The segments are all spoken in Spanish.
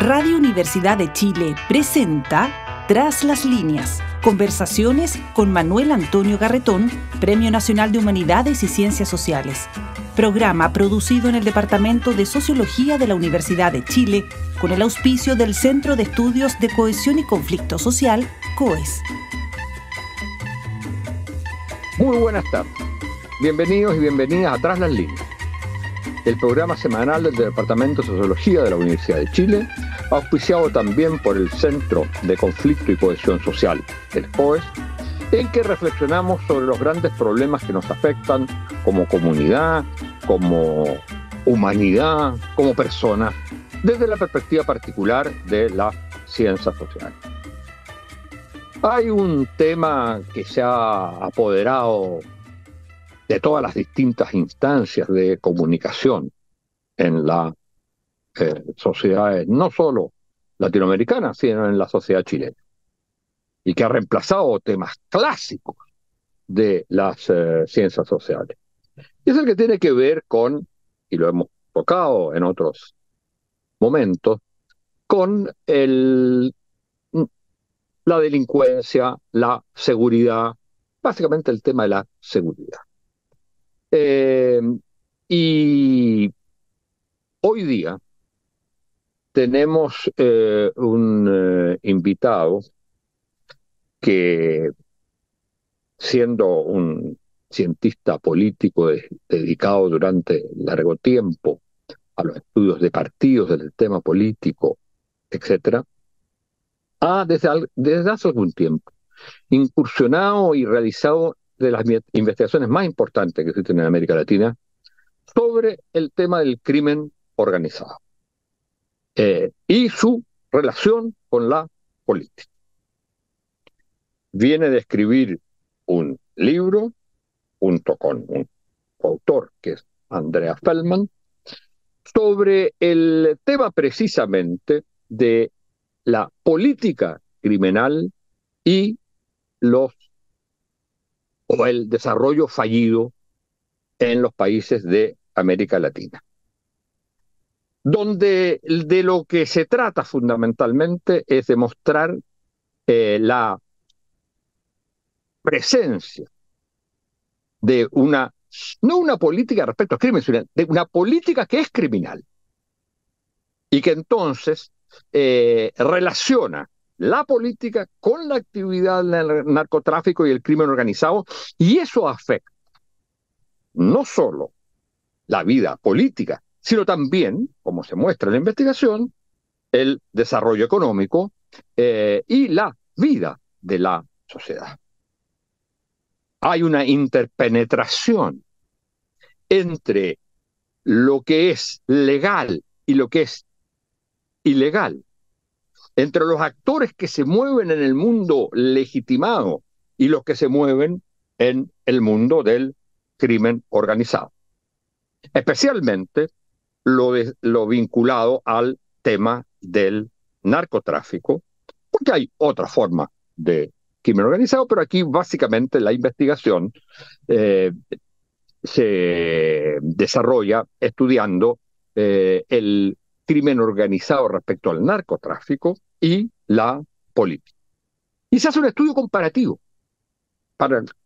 Radio Universidad de Chile presenta Tras las líneas, conversaciones con Manuel Antonio Garretón, Premio Nacional de Humanidades y Ciencias Sociales. Programa producido en el Departamento de Sociología de la Universidad de Chile con el auspicio del Centro de Estudios de Cohesión y Conflicto Social, COES. Muy buenas tardes. Bienvenidos y bienvenidas a Tras las líneas, el programa semanal del Departamento de Sociología de la Universidad de Chile, auspiciado también por el Centro de Conflicto y Cohesión Social, el COES, en que reflexionamos sobre los grandes problemas que nos afectan como comunidad, como humanidad, como personas, desde la perspectiva particular de las ciencias sociales. Hay un tema que se ha apoderado de todas las distintas instancias de comunicación en las sociedades, no solo latinoamericanas, sino en la sociedad chilena, y que ha reemplazado temas clásicos de las ciencias sociales. Y es el que tiene que ver con, y lo hemos tocado en otros momentos, con la delincuencia, la seguridad, básicamente el tema de la seguridad. Y hoy día tenemos un invitado que, siendo un cientista político dedicado durante largo tiempo a los estudios de partidos, del tema político, etc., ha desde hace algún tiempo incursionado y realizado de las investigaciones más importantes que existen en América Latina sobre el tema del crimen organizado y su relación con la política. Viene de escribir un libro junto con un coautor que es Andrea Feldman sobre el tema precisamente de la política criminal y el desarrollo fallido en los países de América Latina, donde de lo que se trata fundamentalmente es demostrar la presencia de no una política respecto al crimen, sino de una política que es criminal y que entonces relaciona la política con la actividad del narcotráfico y el crimen organizado, y eso afecta no solo la vida política, sino también, como se muestra en la investigación, el desarrollo económico y la vida de la sociedad. Hay una interpenetración entre lo que es legal y lo que es ilegal, entre los actores que se mueven en el mundo legitimado y los que se mueven en el mundo del crimen organizado. Especialmente lo vinculado al tema del narcotráfico, porque hay otra forma de crimen organizado, pero aquí básicamente la investigación se desarrolla estudiando el crimen organizado respecto al narcotráfico y la política. Y se hace un estudio comparativo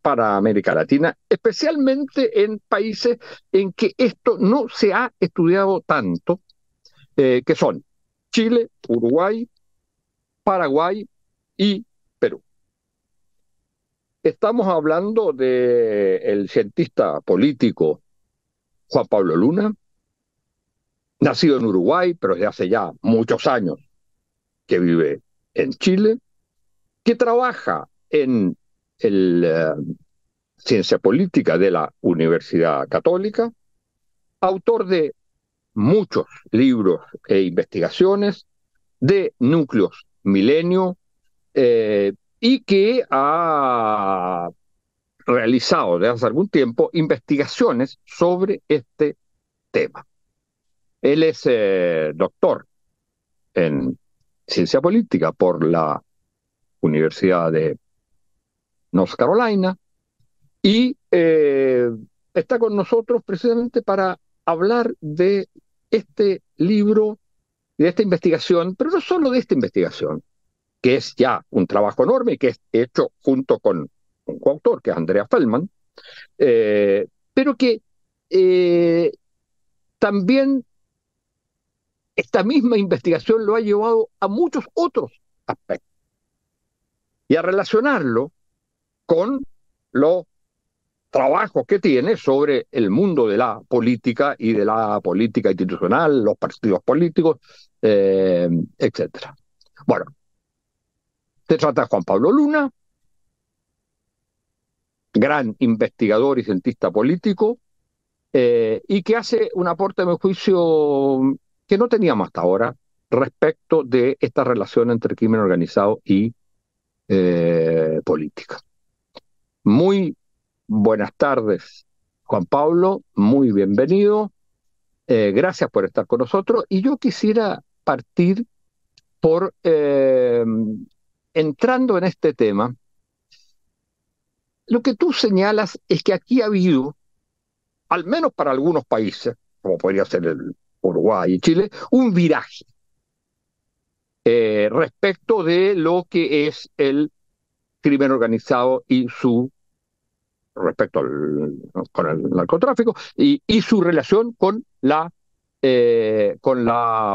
para América Latina, especialmente en países en que esto no se ha estudiado tanto, que son Chile, Uruguay, Paraguay y Perú. Estamos hablando del cientista político Juan Pablo Luna, nacido en Uruguay, pero desde hace ya muchos años que vive en Chile, que trabaja en ciencia política de la Universidad Católica, autor de muchos libros e investigaciones, de núcleos milenio, y que ha realizado desde hace algún tiempo investigaciones sobre este tema. Él es doctor en ciencia política por la Universidad de North Carolina y está con nosotros precisamente para hablar de este libro de esta investigación, pero no solo de esta investigación, que es ya un trabajo enorme y que es hecho junto con un coautor, que es Andrea Feldman, pero que también esta misma investigación lo ha llevado a muchos otros aspectos y a relacionarlo con los trabajos que tiene sobre el mundo de la política y de la política institucional, los partidos políticos, etcétera. Bueno, se trata de Juan Pablo Luna, gran investigador y cientista político, y que hace un aporte, a mi juicio, que no teníamos hasta ahora respecto de esta relación entre crimen organizado y política. Muy buenas tardes, Juan Pablo, muy bienvenido. Gracias por estar con nosotros. Y yo quisiera partir por, entrando en este tema, lo que tú señalas es que aquí ha habido, al menos para algunos países, como podría ser el Uruguay y Chile, un viraje respecto de lo que es el crimen organizado y su respecto con el narcotráfico y su relación con la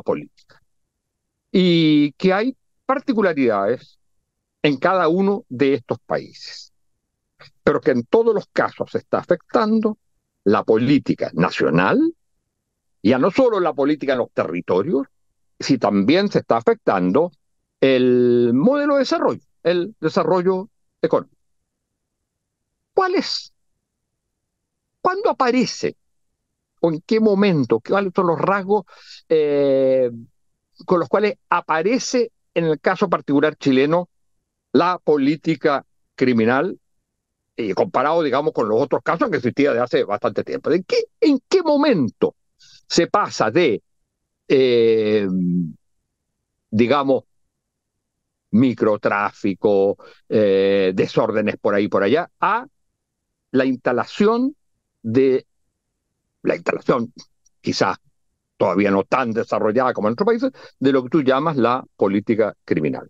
política. Y que hay particularidades en cada uno de estos países, pero que en todos los casos se está afectando la política nacional, ya no solo la política en los territorios, sino también se está afectando el modelo de desarrollo, el desarrollo económico. ¿Cuál es? ¿Cuándo aparece? ¿O en qué momento? ¿Cuáles son los rasgos con los cuales aparece, en el caso particular chileno, la política criminal, comparado, digamos, con los otros casos que existían desde hace bastante tiempo? ¿En qué momento se pasa de, digamos, microtráfico, desórdenes por ahí y por allá, a la instalación quizás todavía no tan desarrollada como en otros países, de lo que tú llamas la política criminal?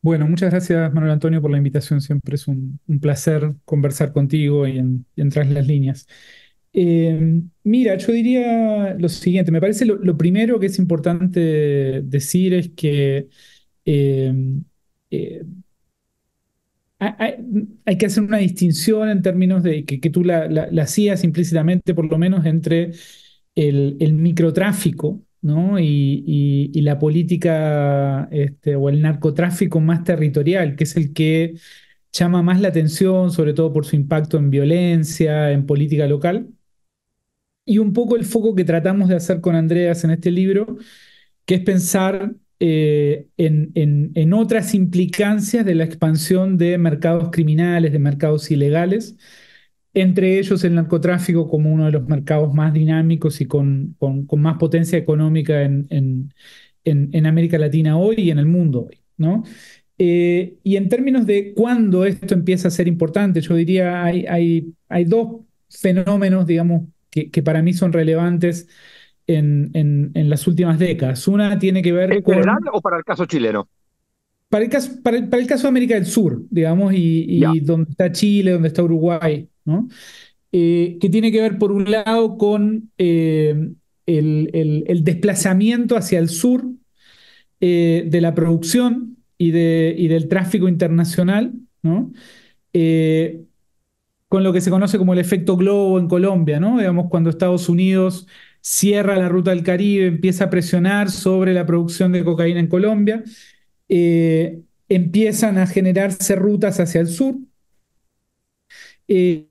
Bueno, muchas gracias, Manuel Antonio, por la invitación. Siempre es un placer conversar contigo y en Tras las Líneas. Mira, yo diría lo siguiente. Me parece lo primero que es importante decir es que eh, eh, hay que hacer una distinción en términos de que tú la hacías implícitamente, por lo menos, entre el microtráfico, ¿no? Y la política o el narcotráfico más territorial, que es el que llama más la atención, sobre todo por su impacto en violencia, en política local. Y un poco el foco que tratamos de hacer con Andreas en este libro, que es pensar en otras implicancias de la expansión de mercados criminales, de mercados ilegales, entre ellos el narcotráfico como uno de los mercados más dinámicos y con más potencia económica en América Latina hoy y en el mundo hoy, ¿no? Y en términos de cuándo esto empieza a ser importante, yo diría hay dos fenómenos, digamos, que para mí son relevantes en las últimas décadas. Una tiene que ver ¿En general con, o para el caso chileno? para el caso de América del Sur, digamos, Ya. y donde está Chile, donde está Uruguay, ¿no? Que tiene que ver, por un lado, con el desplazamiento hacia el sur de la producción y del tráfico internacional, ¿no? Eh, con lo que se conoce como el efecto globo en Colombia, ¿no? Digamos, cuando Estados Unidos cierra la ruta del Caribe, empieza a presionar sobre la producción de cocaína en Colombia, empiezan a generarse rutas hacia el sur, eh,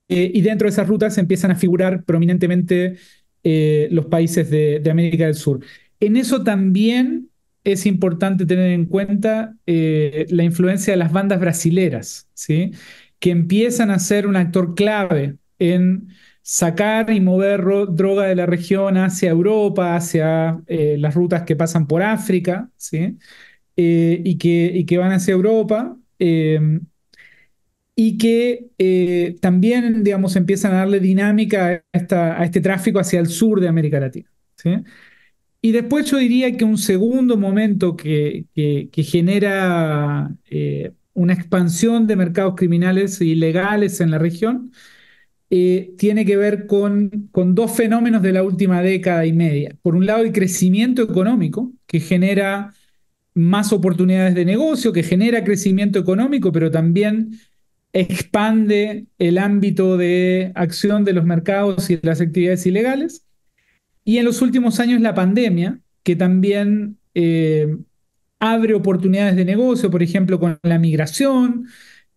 y dentro de esas rutas empiezan a figurar prominentemente los países de América del Sur. En eso también es importante tener en cuenta la influencia de las bandas brasileras, ¿sí? Que empiezan a ser un actor clave en sacar y mover droga de la región hacia Europa, hacia las rutas que pasan por África, ¿sí? Y que van hacia Europa. Y que también, digamos, empiezan a darle dinámica a este tráfico hacia el sur de América Latina, ¿sí? Y después yo diría que un segundo momento que genera una expansión de mercados criminales ilegales en la región tiene que ver con dos fenómenos de la última década y media. Por un lado, el crecimiento económico, que genera más oportunidades de negocio, que genera crecimiento económico, pero también expande el ámbito de acción de los mercados y de las actividades ilegales. Y en los últimos años la pandemia, que también abre oportunidades de negocio, por ejemplo, con la migración,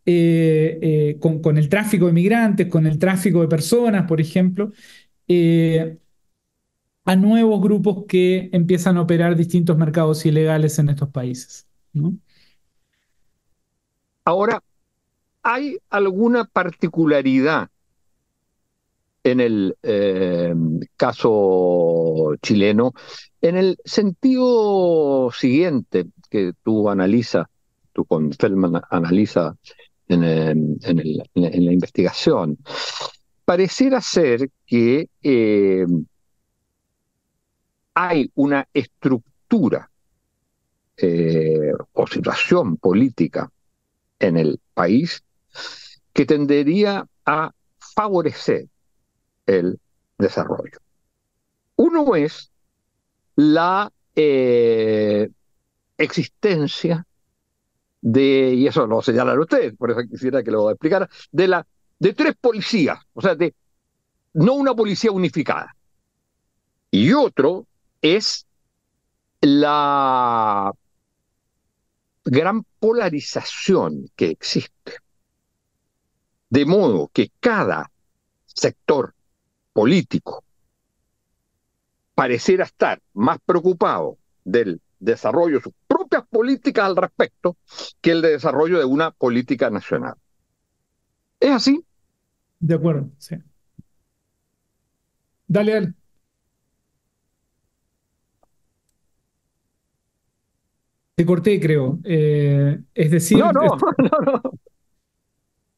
con el tráfico de migrantes, con el tráfico de personas, por ejemplo, eh, a nuevos grupos que empiezan a operar distintos mercados ilegales en estos países, ¿no? Ahora, ¿hay alguna particularidad en el caso chileno en el sentido siguiente que tú con Feldman analiza en la investigación? Pareciera ser que hay una estructura o situación política en el país que tendería a favorecer el desarrollo. Uno es la existencia y eso lo señalan ustedes, por eso quisiera que lo explicara, de tres policías, o sea, no una policía unificada. Y otro es la gran polarización que existe. De modo que cada sector político pareciera estar más preocupado del desarrollo de sus propias políticas al respecto que el de desarrollo de una política nacional. ¿Es así? De acuerdo, sí. Dale, dale. Te corté, creo. Es No, decir, no, no, no.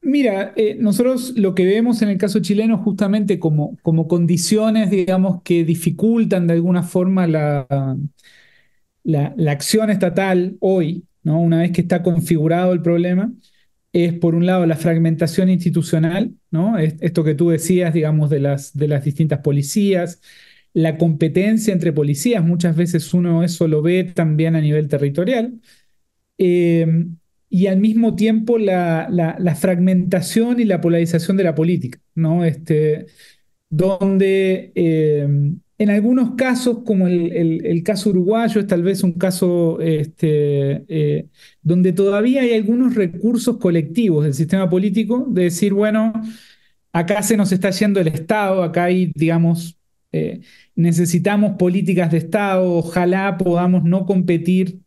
mira, nosotros lo que vemos en el caso chileno justamente como condiciones, digamos, que dificultan de alguna forma la acción estatal hoy, ¿no? Una vez que está configurado el problema, es por un lado la fragmentación institucional, ¿no? Esto que tú decías, digamos, de las distintas policías, la competencia entre policías, muchas veces uno eso lo ve también a nivel territorial, eh, y al mismo tiempo la fragmentación y la polarización de la política, ¿no? Donde en algunos casos, como el caso uruguayo, es tal vez un caso donde todavía hay algunos recursos colectivos del sistema político de decir, bueno, acá se nos está yendo el Estado, acá hay, digamos, eh, necesitamos políticas de Estado, ojalá podamos no competir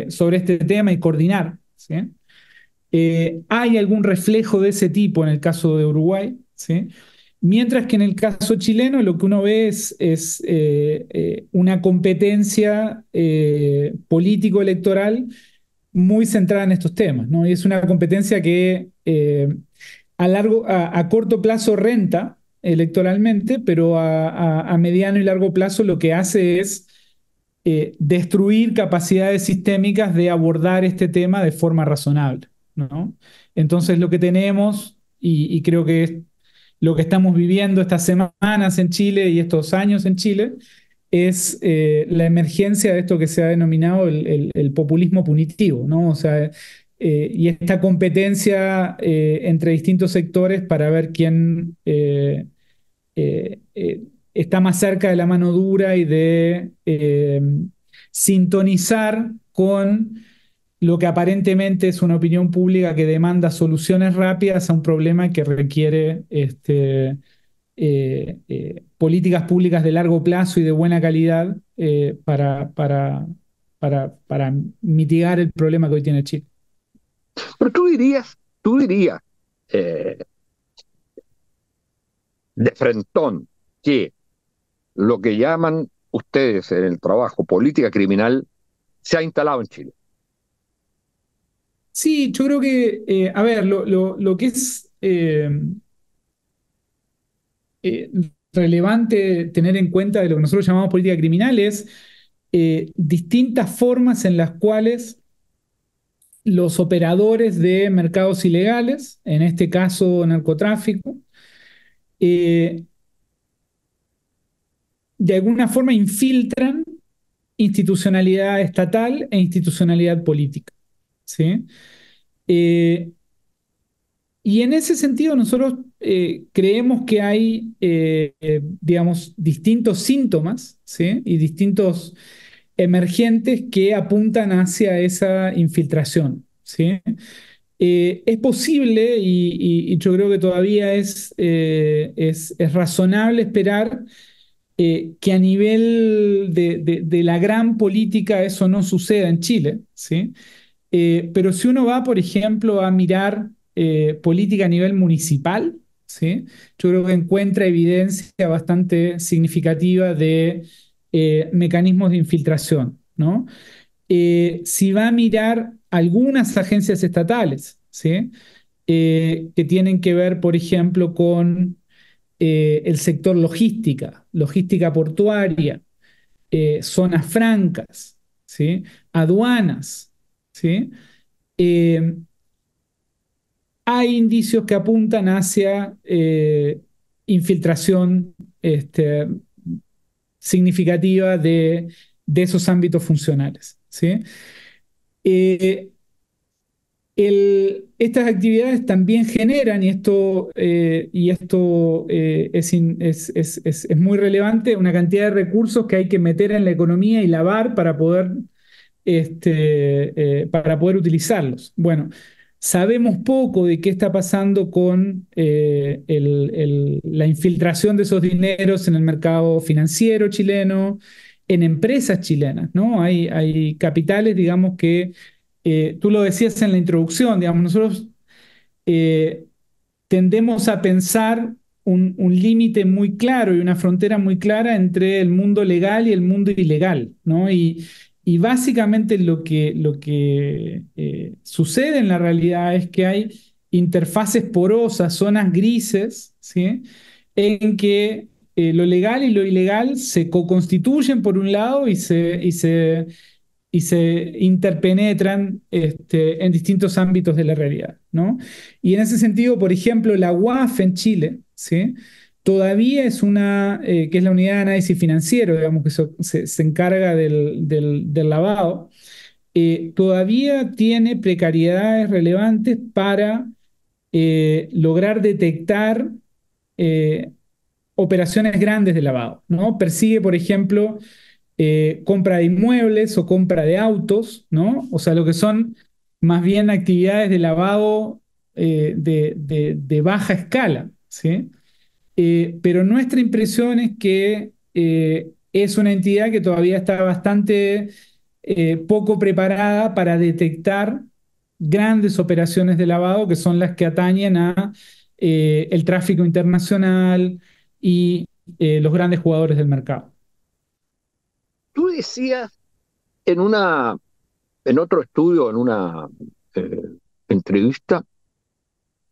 sobre este tema y coordinar, ¿sí? Hay algún reflejo de ese tipo en el caso de Uruguay, ¿sí? Mientras que en el caso chileno lo que uno ve es una competencia político-electoral muy centrada en estos temas, ¿no? Y es una competencia que a corto plazo renta electoralmente, pero a mediano y largo plazo lo que hace es destruir capacidades sistémicas de abordar este tema de forma razonable, ¿no? Entonces lo que tenemos, y creo que es lo que estamos viviendo estas semanas en Chile y estos años en Chile, es la emergencia de esto que se ha denominado el populismo punitivo, ¿no? O sea, y esta competencia entre distintos sectores para ver quién eh, eh, está más cerca de la mano dura y de sintonizar con lo que aparentemente es una opinión pública que demanda soluciones rápidas a un problema que requiere políticas públicas de largo plazo y de buena calidad para mitigar el problema que hoy tiene Chile. Pero tú dirías eh, de frentón que lo que llaman ustedes en el trabajo política criminal se ha instalado en Chile. Sí, yo creo que, a ver, lo que es... relevante tener en cuenta de lo que nosotros llamamos política criminal es distintas formas en las cuales los operadores de mercados ilegales, en este caso narcotráfico, eh, de alguna forma infiltran institucionalidad estatal e institucionalidad política. ¿Sí? Eh, y en ese sentido nosotros creemos que hay, digamos, distintos síntomas, ¿sí? Y distintos emergentes que apuntan hacia esa infiltración, ¿sí? Es posible y yo creo que todavía es razonable esperar que a nivel de la gran política eso no suceda en Chile, ¿sí? Pero si uno va, por ejemplo, a mirar política a nivel municipal, ¿sí? Yo creo que encuentra evidencia bastante significativa de mecanismos de infiltración, ¿no? Si va a mirar algunas agencias estatales, ¿sí? Que tienen que ver, por ejemplo, con el sector logística, logística portuaria, zonas francas, ¿sí? Aduanas, ¿sí? Eh, hay indicios que apuntan hacia infiltración significativa de esos ámbitos funcionales, ¿sí? Eh, estas actividades también generan, y esto es muy relevante, una cantidad de recursos que hay que meter en la economía y lavar para poder utilizarlos. Bueno, sabemos poco de qué está pasando con la infiltración de esos dineros en el mercado financiero chileno, en empresas chilenas, ¿no? Hay capitales, digamos, que tú lo decías en la introducción, digamos, nosotros eh, tendemos a pensar un límite muy claro y una frontera muy clara entre el mundo legal y el mundo ilegal, ¿no? Y básicamente lo que sucede en la realidad es que hay interfaces porosas, zonas grises, ¿sí? En que lo legal y lo ilegal se co-constituyen por un lado y se interpenetran en distintos ámbitos de la realidad, ¿no? Y en ese sentido, por ejemplo, la UAF en Chile, ¿sí? Todavía que es la unidad de análisis financiero, digamos, que se encarga del lavado, todavía tiene precariedades relevantes para lograr detectar eh, operaciones grandes de lavado, ¿no? Persigue, por ejemplo, compra de inmuebles o compra de autos, ¿no? O sea, lo que son más bien actividades de lavado de baja escala, ¿sí? Pero nuestra impresión es que es una entidad que todavía está bastante poco preparada para detectar grandes operaciones de lavado que son las que atañen a el tráfico internacional y los grandes jugadores del mercado. Tú decías en en otro estudio, en una eh, entrevista,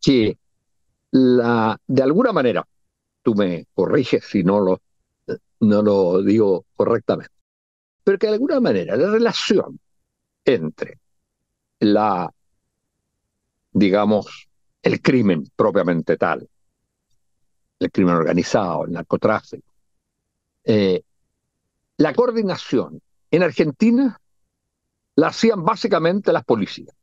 que de alguna manera, tú me corriges si no lo digo correctamente, pero que de alguna manera la relación entre la, digamos, el crimen propiamente tal, el crimen organizado, el narcotráfico, eh, la coordinación en Argentina la hacían básicamente las policías.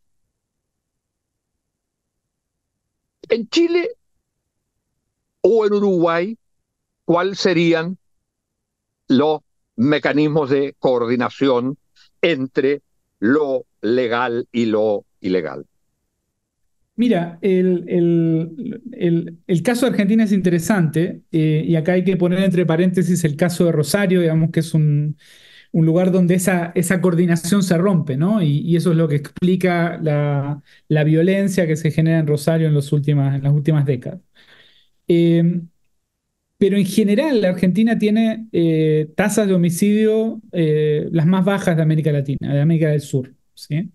En Chile o en Uruguay, ¿cuáles serían los mecanismos de coordinación entre lo legal y lo ilegal? Mira, el caso de Argentina es interesante y acá hay que poner entre paréntesis el caso de Rosario, digamos que es un lugar donde esa coordinación se rompe, ¿no? Y eso es lo que explica la violencia que se genera en Rosario en las últimas décadas. Eh, pero en general, la Argentina tiene tasas de homicidio las más bajas de América Latina, de América del Sur, ¿sí?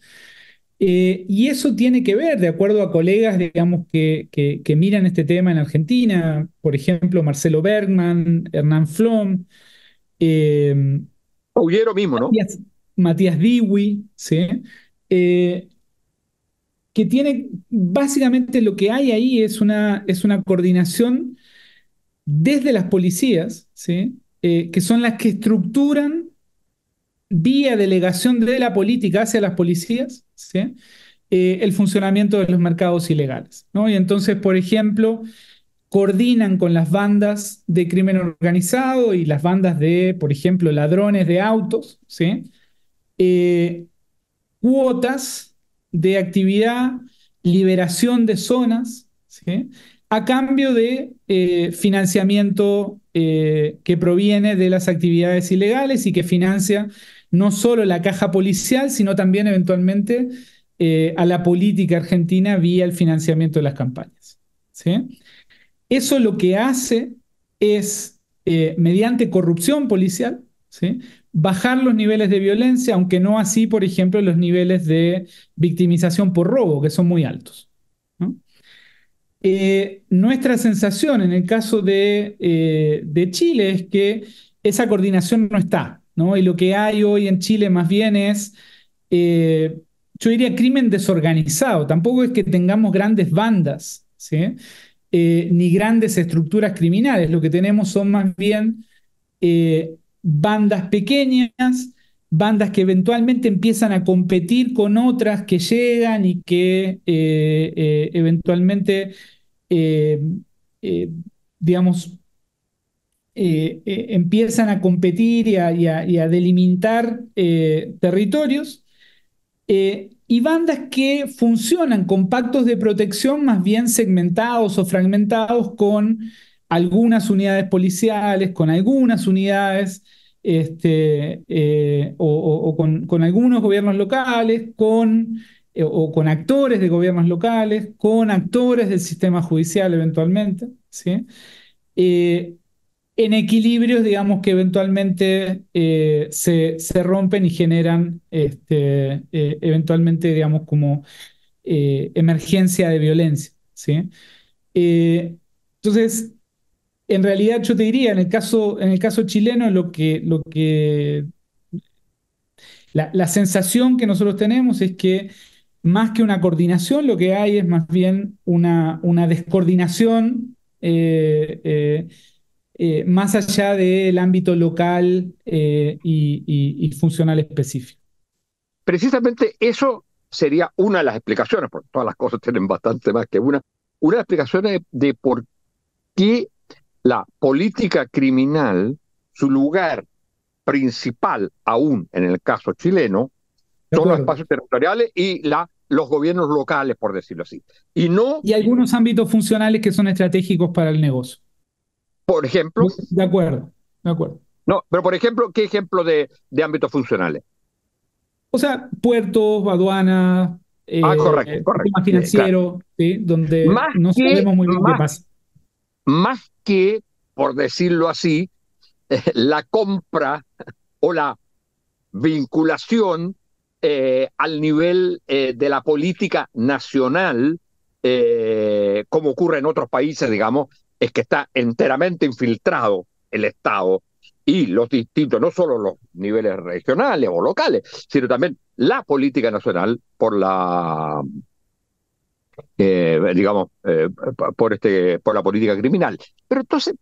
Y eso tiene que ver, de acuerdo a colegas, digamos, que miran este tema en Argentina, por ejemplo, Marcelo Bergman, Hernán Flom, eh, Hullero mismo, ¿no? Matías Diwi, ¿sí? Eh, que tiene, básicamente lo que hay ahí es una coordinación desde las policías, ¿sí? Que son las que estructuran vía delegación de la política hacia las policías, ¿sí? El funcionamiento de los mercados ilegales, ¿no? Y entonces, por ejemplo, coordinan con las bandas de crimen organizado y las bandas de, por ejemplo, ladrones de autos, ¿sí? Eh, cuotas de actividad, liberación de zonas, ¿sí? A cambio de financiamiento que proviene de las actividades ilegales y que financia no solo la caja policial, sino también eventualmente a la política argentina vía el financiamiento de las campañas. ¿Sí? Eso lo que hace es, mediante corrupción policial, ¿sí? Bajar los niveles de violencia, aunque no así, por ejemplo, los niveles de victimización por robo, que son muy altos, ¿no? Nuestra sensación en el caso de Chile es que esa coordinación no está, ¿no? Y lo que hay hoy en Chile más bien es, yo diría, crimen desorganizado. Tampoco es que tengamos grandes bandas, ¿sí? Ni grandes estructuras criminales. Lo que tenemos son más bien bandas pequeñas, bandas que eventualmente empiezan a competir con otras que llegan y que eventualmente, eh, eh, digamos, empiezan a competir y a delimitar territorios y bandas que funcionan con pactos de protección más bien segmentados o fragmentados con algunas unidades policiales, con algunas unidades con algunos gobiernos locales, o con actores de gobiernos locales, con actores del sistema judicial eventualmente, ¿sí? Eh, en equilibrios, digamos, que eventualmente se rompen y generan eventualmente, digamos, como emergencia de violencia, ¿sí? Eh, entonces, en realidad yo te diría, en el caso chileno, la sensación que nosotros tenemos es que más que una coordinación, lo que hay es más bien una descoordinación más allá del ámbito local y funcional específico. Precisamente eso sería una de las explicaciones, porque todas las cosas tienen bastante más que una de las explicaciones de por qué la política criminal, su lugar principal, aún en el caso chileno, ¿De son los acuerdo? espacios territoriales y los gobiernos locales, por decirlo así. Y no, Y algunos ámbitos funcionales que son estratégicos para el negocio. por ejemplo, De acuerdo, de acuerdo. no, pero por ejemplo, ¿qué ejemplo de ámbitos funcionales? O sea, puertos, aduanas, Ah, correcto, correcto. sistema Claro. financiero, ¿sí? Donde Más no que, sabemos muy bien qué más, pasa. más que, por decirlo así, la compra o la vinculación al nivel de la política nacional, como ocurre en otros países, digamos, es que está enteramente infiltrado el Estado y los distintos, no solo los niveles regionales o locales, sino también la política nacional por digamos, por la política criminal. Pero entonces,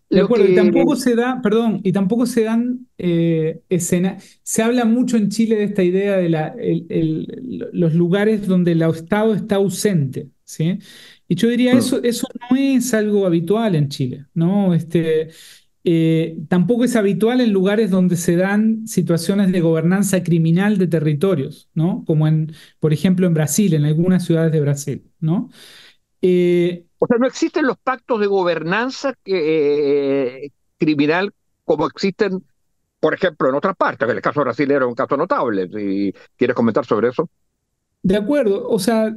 De lo acuerdo, y que tampoco se da, perdón, y tampoco se dan escenas. Se habla mucho en Chile de esta idea de los lugares donde el Estado está ausente, ¿sí? Y yo diría, mm, eso no es algo habitual en Chile, ¿no? Tampoco es habitual en lugares donde se dan situaciones de gobernanza criminal de territorios, ¿no? Como por ejemplo, en Brasil, en algunas ciudades de Brasil, ¿no? Eh, o sea, no existen los pactos de gobernanza criminal como existen, por ejemplo, en otras partes. El caso brasileño es un caso notable. Si quieres comentar sobre eso. De acuerdo, o sea,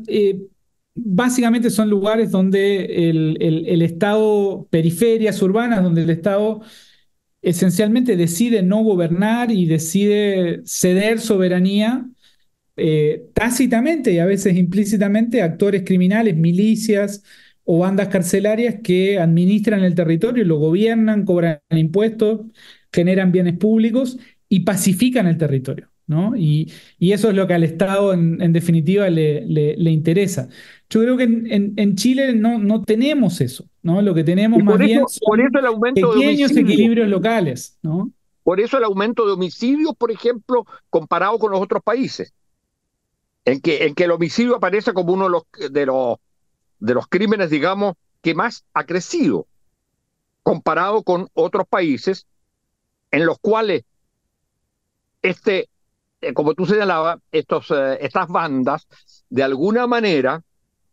básicamente son lugares donde el Estado, periferias urbanas, donde el Estado esencialmente decide no gobernar y decide ceder soberanía tácitamente y a veces implícitamente actores criminales, milicias o bandas carcelarias que administran el territorio, lo gobiernan, cobran impuestos, generan bienes públicos y pacifican el territorio, ¿no? Y eso es lo que al Estado, en definitiva, le interesa. Yo creo que en Chile no tenemos eso, ¿no? Lo que tenemos Y más bien por son eso el aumento de pequeños homicidios. equilibrios locales, ¿no? Por eso el aumento de homicidios, por ejemplo, comparado con los otros países, en que el homicidio aparece como uno de los crímenes, digamos, que más ha crecido, comparado con otros países en los cuales como tú señalabas, estas bandas, de alguna manera,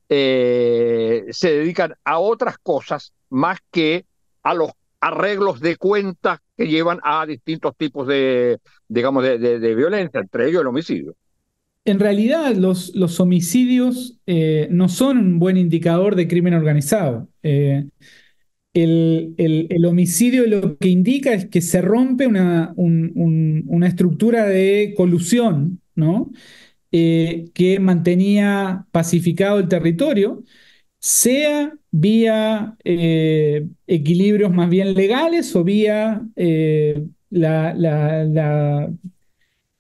se dedican a otras cosas más que a los arreglos de cuentas que llevan a distintos tipos digamos, de violencia, entre ellos el homicidio. En realidad, los homicidios no son un buen indicador de crimen organizado. El homicidio lo que indica es que se rompe una estructura de colusión, ¿no? Que mantenía pacificado el territorio, sea vía equilibrios más bien legales o vía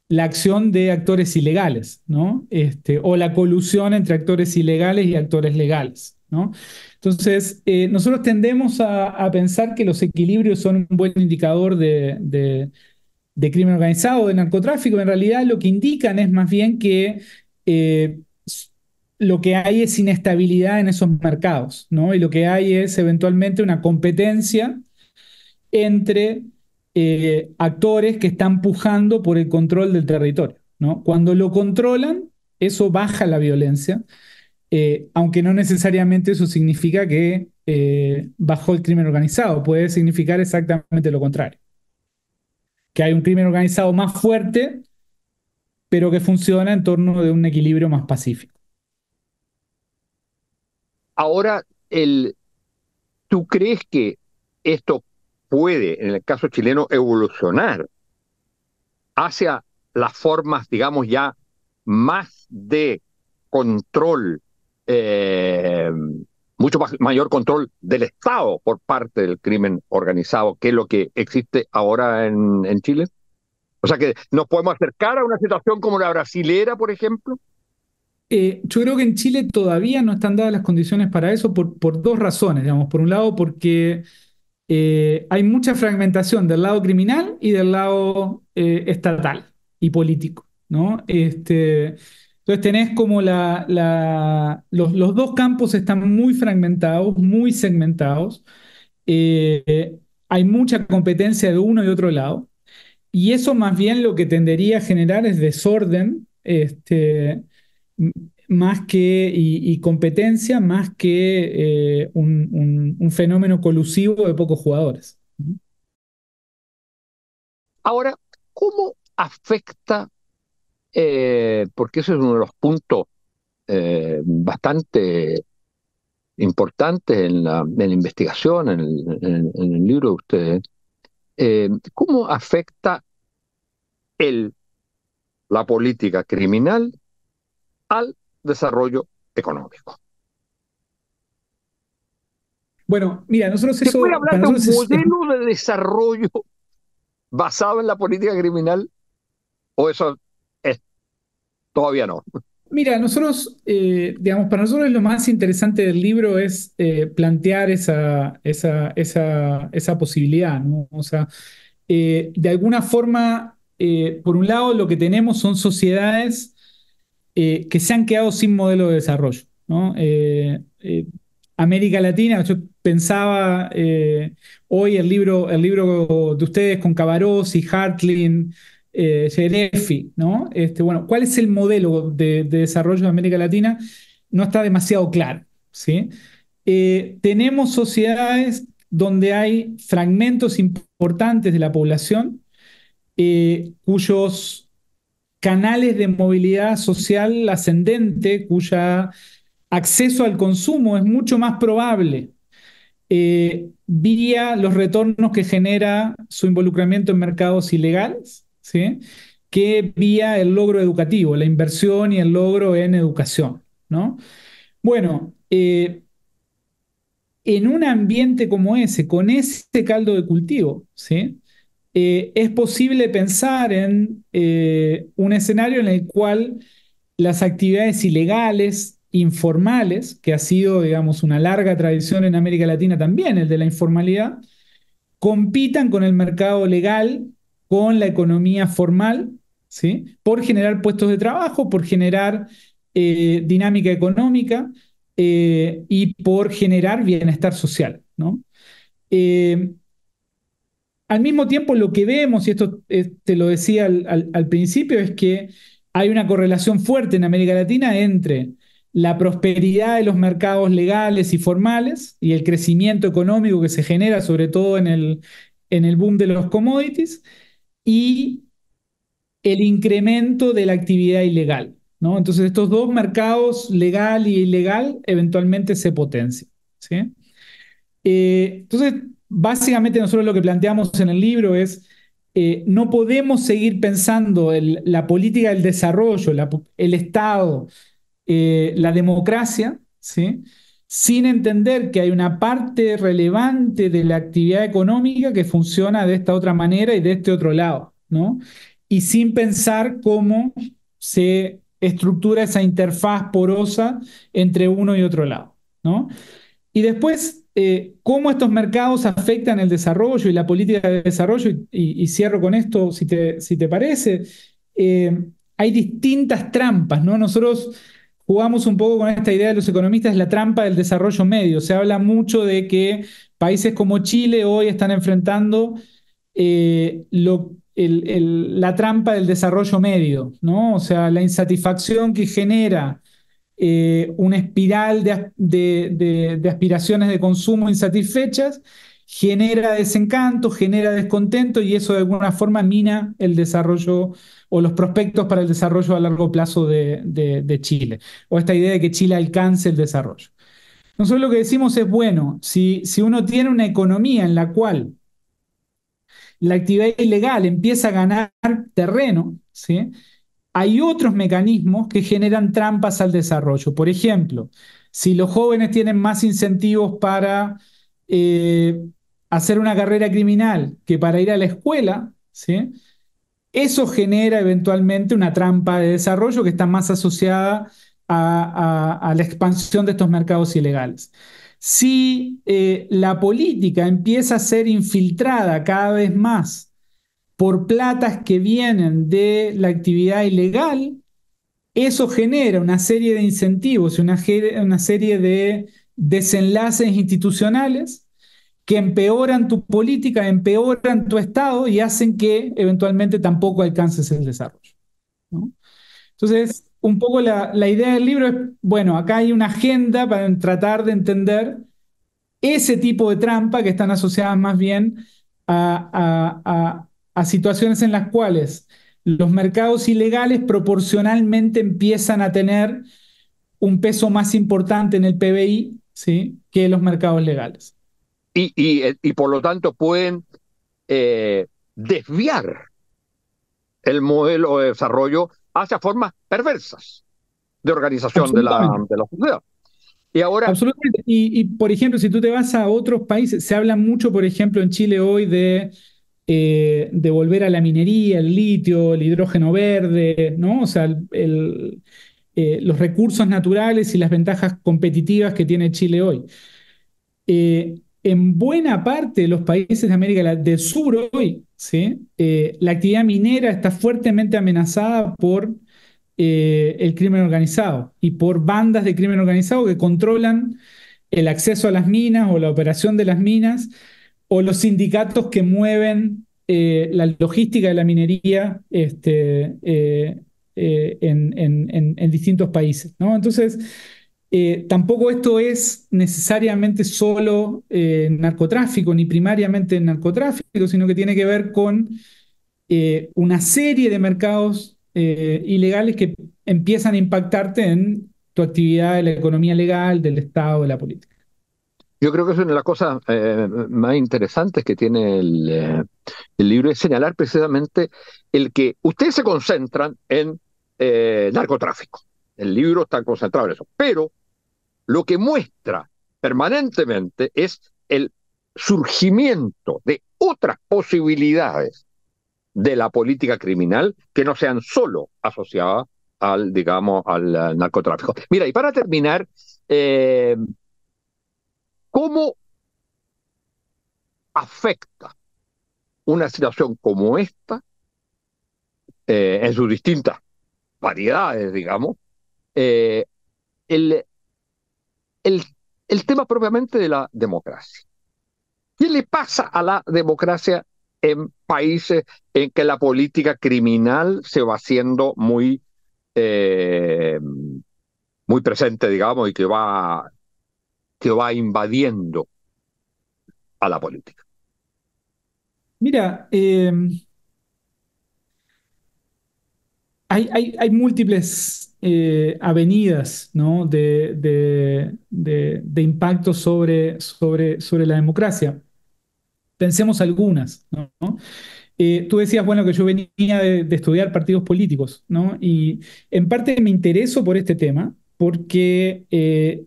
la acción de actores ilegales, ¿no? O la colusión entre actores ilegales y actores legales, ¿no? Entonces, nosotros tendemos a pensar que los equilibrios son un buen indicador de crimen organizado, de narcotráfico. En realidad, lo que indican es más bien que eh, lo que hay es inestabilidad en esos mercados, ¿no? Y lo que hay es eventualmente una competencia entre actores que están pujando por el control del territorio, ¿no? Cuando lo controlan, eso baja la violencia, aunque no necesariamente eso significa que bajó el crimen organizado, puede significar exactamente lo contrario, que hay un crimen organizado más fuerte, pero que funciona en torno de un equilibrio más pacífico. Ahora, ¿tú crees que esto puede, en el caso chileno, evolucionar hacia las formas, digamos, ya más de control, eh, mucho mayor control del Estado por parte del crimen organizado, que es lo que existe ahora en Chile? O sea, que nos podemos acercar a una situación como la brasilera, por ejemplo. Yo creo que en Chile todavía no están dadas las condiciones para eso por dos razones, digamos. Por un lado, porque hay mucha fragmentación del lado criminal y del lado estatal y político, ¿no? Entonces tenés como los dos campos están muy fragmentados, muy segmentados. Hay mucha competencia de uno y otro lado. Y eso más bien lo que tendería a generar es desorden, m- más que, y competencia, más que un fenómeno colusivo de pocos jugadores. Ahora, ¿cómo afecta, porque ese es uno de los puntos bastante importantes en la investigación, en el libro de ustedes, cómo afecta el, la política criminal al desarrollo económico? Bueno, mira, nosotros ¿Se puede eso, hablar para de un nosotros modelo de desarrollo basado en la política criminal o eso es, todavía no? mira, nosotros, digamos, para nosotros lo más interesante del libro es plantear esa posibilidad, ¿no? O sea, de alguna forma, por un lado, lo que tenemos son sociedades que se han quedado sin modelo de desarrollo, ¿no? América Latina, yo pensaba hoy el libro de ustedes con Cabarossi, Hartlin, Shelefi, ¿no? Bueno, ¿cuál es el modelo de desarrollo de América Latina? No está demasiado claro, ¿sí? Tenemos sociedades donde hay fragmentos importantes de la población cuyos canales de movilidad social ascendente, cuya acceso al consumo es mucho más probable vía los retornos que genera su involucramiento en mercados ilegales, ¿sí? que vía el logro educativo, la inversión y el logro en educación, ¿no? Bueno, en un ambiente como ese, con ese caldo de cultivo, ¿sí? Es posible pensar en un escenario en el cual las actividades ilegales, informales, que ha sido, digamos, una larga tradición en América Latina también, el de la informalidad, compitan con el mercado legal, con la economía formal, ¿sí? Por generar puestos de trabajo, por generar dinámica económica y por generar bienestar social, ¿no? Eh, Al mismo tiempo, lo que vemos, y esto te lo decía al principio, es que hay una correlación fuerte en América Latina entre la prosperidad de los mercados legales y formales y el crecimiento económico que se genera, sobre todo en el boom de los commodities, y el incremento de la actividad ilegal, ¿no? Entonces, estos dos mercados, legal y ilegal, eventualmente se potencian, ¿sí? Entonces, básicamente nosotros lo que planteamos en el libro es, no podemos seguir pensando la política del desarrollo, el Estado, la democracia, ¿sí? Sin entender que hay una parte relevante de la actividad económica que funciona de esta otra manera y de este otro lado, ¿no? Y sin pensar cómo se estructura esa interfaz porosa entre uno y otro lado, ¿no? Y después, cómo estos mercados afectan el desarrollo y la política de desarrollo, y cierro con esto, si te parece. Hay distintas trampas, ¿no? Nosotros jugamos un poco con esta idea de los economistas, la trampa del desarrollo medio. Se habla mucho de que países como Chile hoy están enfrentando la trampa del desarrollo medio, ¿no? O sea, la insatisfacción que genera una espiral de aspiraciones de consumo insatisfechas, genera desencanto, genera descontento y eso de alguna forma mina el desarrollo o los prospectos para el desarrollo a largo plazo de Chile, o esta idea de que Chile alcance el desarrollo. Nosotros lo que decimos es, bueno, si uno tiene una economía en la cual la actividad ilegal empieza a ganar terreno, ¿sí? Hay otros mecanismos que generan trampas al desarrollo. Por ejemplo, si los jóvenes tienen más incentivos para eh, hacer una carrera criminal que para ir a la escuela, ¿sí? Eso genera eventualmente una trampa de desarrollo que está más asociada a la expansión de estos mercados ilegales. Si la política empieza a ser infiltrada cada vez más por platas que vienen de la actividad ilegal, eso genera una serie de incentivos y una serie de desenlaces institucionales que empeoran tu política, empeoran tu Estado y hacen que eventualmente tampoco alcances el desarrollo, ¿no? Entonces, un poco la idea del libro es, bueno, acá hay una agenda para tratar de entender ese tipo de trampa que están asociadas más bien a situaciones en las cuales los mercados ilegales proporcionalmente empiezan a tener un peso más importante en el PBI, ¿sí? Que los mercados legales. Y por lo tanto pueden desviar el modelo de desarrollo hacia formas perversas de organización de Absolutamente. la sociedad. Y ahora, Absolutamente. Por ejemplo, si tú te vas a otros países, se habla mucho, por ejemplo, en Chile hoy de volver a la minería, el litio, el hidrógeno verde, ¿no? O sea, los recursos naturales y las ventajas competitivas que tiene Chile hoy. En buena parte de los países de América del Sur hoy, ¿sí? La actividad minera está fuertemente amenazada por el crimen organizado y por bandas de crimen organizado que controlan el acceso a las minas o la operación de las minas o los sindicatos que mueven la logística de la minería en distintos países, ¿no? Entonces, tampoco esto es necesariamente solo narcotráfico, ni primariamente narcotráfico, sino que tiene que ver con una serie de mercados ilegales que empiezan a impactarte en tu actividad de la economía legal, del Estado, de la política. yo creo que es una de las cosas más interesantes que tiene el libro es señalar precisamente el que ustedes se concentran en narcotráfico. El libro está concentrado en eso, pero lo que muestra permanentemente es el surgimiento de otras posibilidades de la política criminal que no sean solo asociadas al, digamos, al narcotráfico. Mira, y para terminar, ¿cómo afecta una situación como esta, en sus distintas variedades, digamos, eh, el, el, el tema propiamente de la democracia? ¿Qué le pasa a la democracia en países en que la política criminal se va haciendo muy presente, digamos, y que va invadiendo a la política? Mira, hay múltiples avenidas, ¿no? de impacto sobre la democracia. Pensemos algunas, ¿no? Tú decías, bueno, que yo venía de estudiar partidos políticos, ¿no? Y en parte me intereso por este tema porque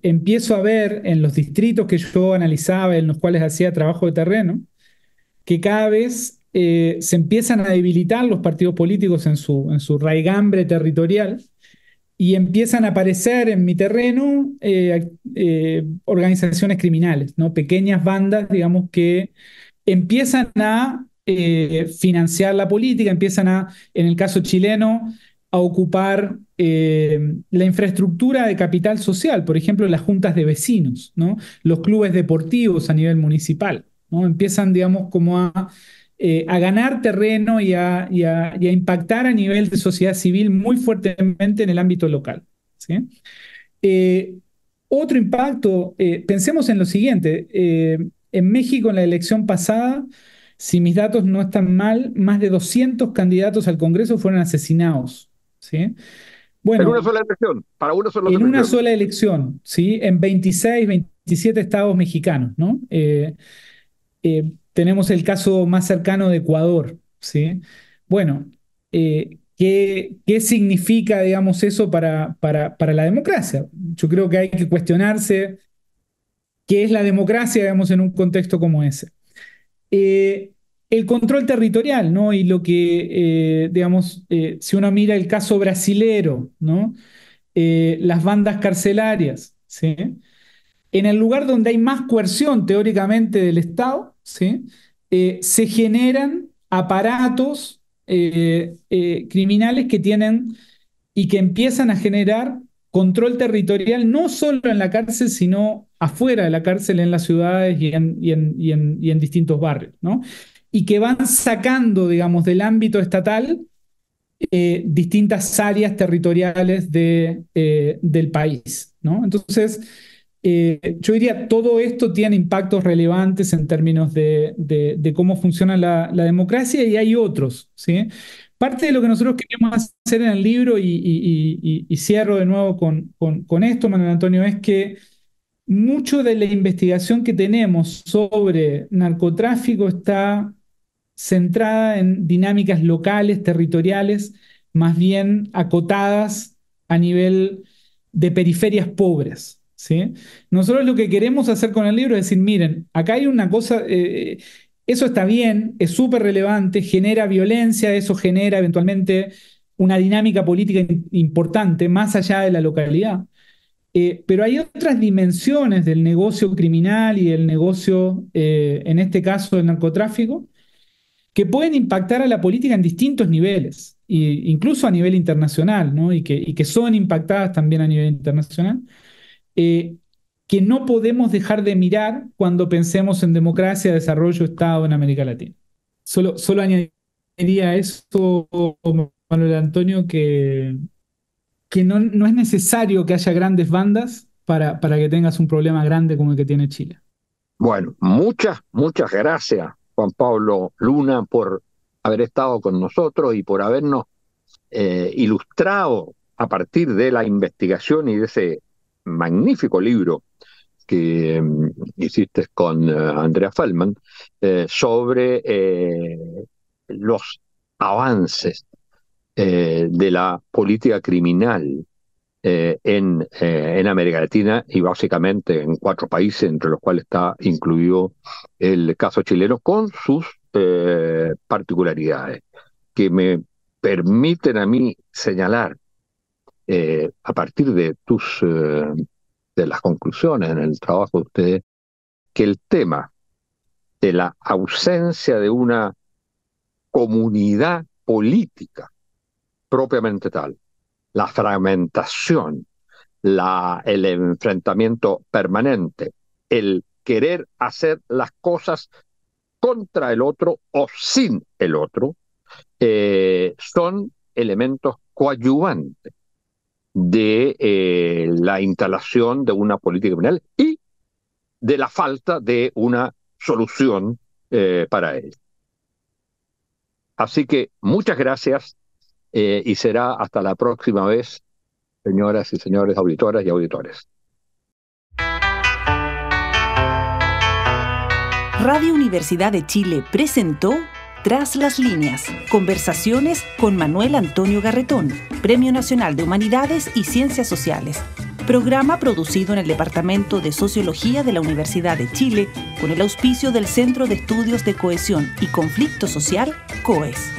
empiezo a ver en los distritos que yo analizaba, en los cuales hacía trabajo de terreno, que cada vez se empiezan a debilitar los partidos políticos en su raigambre territorial y empiezan a aparecer en mi terreno organizaciones criminales, ¿no? Pequeñas bandas, digamos, que empiezan a financiar la política, empiezan en el caso chileno, a ocupar la infraestructura de capital social, por ejemplo, las juntas de vecinos, ¿no? Los clubes deportivos a nivel municipal, ¿no? Empiezan, digamos, como a ganar terreno y a impactar a nivel de sociedad civil muy fuertemente en el ámbito local, ¿sí? Eh, Otro impacto, pensemos en lo siguiente, en México en la elección pasada, si mis datos no están mal, más de 200 candidatos al Congreso fueron asesinados, ¿sí? En una Bueno, sola elección, para una sola en una elección. sola elección, ¿sí? En 26, 27 estados mexicanos, ¿no? Tenemos el caso más cercano de Ecuador, ¿sí? Bueno, ¿qué significa, digamos, eso para la democracia? Yo creo que hay que cuestionarse qué es la democracia, digamos, en un contexto como ese. Eh, el control territorial, ¿no? Y lo que, digamos, si uno mira el caso brasilero, ¿no? Las bandas carcelarias, ¿sí? En el lugar donde hay más coerción teóricamente del Estado, ¿sí? Se generan aparatos criminales que tienen y que empiezan a generar control territorial no solo en la cárcel, sino afuera de la cárcel, en las ciudades y en distintos barrios, ¿no? Y que van sacando, digamos, del ámbito estatal distintas áreas territoriales del país, ¿no? Entonces, yo diría, todo esto tiene impactos relevantes en términos de cómo funciona la democracia y hay otros, ¿sí? Parte de lo que nosotros queremos hacer en el libro, y cierro de nuevo con esto, Manuel Antonio, es que mucho de la investigación que tenemos sobre narcotráfico está centrada en dinámicas locales, territoriales, más bien acotadas a nivel de periferias pobres, ¿sí? Nosotros lo que queremos hacer con el libro es decir, miren, acá hay una cosa, eso está bien, es súper relevante, genera violencia, eso genera eventualmente una dinámica política importante más allá de la localidad. Pero hay otras dimensiones del negocio criminal y del negocio, en este caso del narcotráfico, que pueden impactar a la política en distintos niveles, incluso a nivel internacional, ¿no? Y que son impactadas también a nivel internacional, eh, que no podemos dejar de mirar cuando pensemos en democracia, desarrollo, Estado en América Latina. Solo añadiría a esto, Manuel Antonio, que no es necesario que haya grandes bandas para que tengas un problema grande como el que tiene Chile. Bueno, muchas gracias, Juan Pablo Luna, por haber estado con nosotros y por habernos ilustrado a partir de la investigación y de ese magnífico libro que hiciste con Andrea Feldman sobre los avances de la política criminal en América Latina y básicamente en 4 países, entre los cuales está incluido el caso chileno, con sus particularidades, que me permiten a mí señalar, a partir de de las conclusiones en el trabajo de ustedes, que el tema de la ausencia de una comunidad política propiamente tal, la fragmentación, el enfrentamiento permanente, el querer hacer las cosas contra el otro o sin el otro, son elementos coadyuvantes de la instalación de una política criminal y de la falta de una solución para ello. Así que muchas gracias y será hasta la próxima vez, señoras y señores auditoras y auditores. Radio Universidad de Chile presentó Tras las líneas, conversaciones con Manuel Antonio Garretón, Premio Nacional de Humanidades y Ciencias Sociales. Programa producido en el Departamento de Sociología de la Universidad de Chile con el auspicio del Centro de Estudios de Cohesión y Conflicto Social, COES.